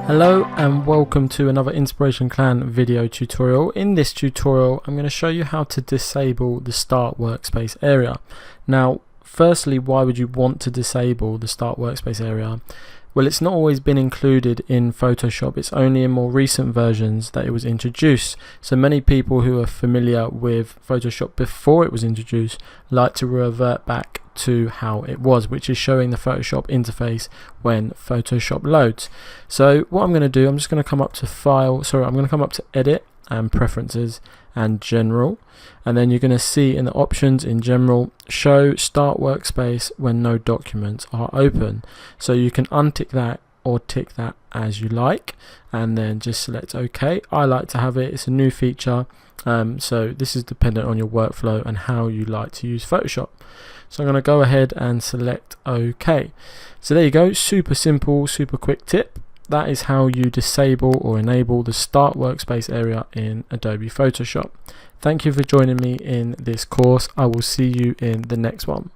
Hello and welcome to another Inspiration Clan video tutorial. In this tutorial I'm going to show you how to disable the Start Workspace area. Now firstly, why would you want to disable the Start Workspace area? Well, it's not always been included in Photoshop. It's only in more recent versions that it was introduced. So many people who are familiar with Photoshop before it was introduced like to revert back to how it was, which is showing the Photoshop interface when Photoshop loads. So what I'm going to do, I'm just going to come up to I'm going to come up to Edit and Preferences and General, and then you're going to see in the options in General, show Start Workspace when no documents are open. So you can untick that or tick that as you like, and then just select OK. I like to have it, it's a new feature, so this is dependent on your workflow and how you like to use Photoshop. So I'm going to go ahead and select OK. So there you go, super simple, super quick tip. That is how you disable or enable the Start Workspace area in Adobe Photoshop. Thank you for joining me in this course. I will see you in the next one.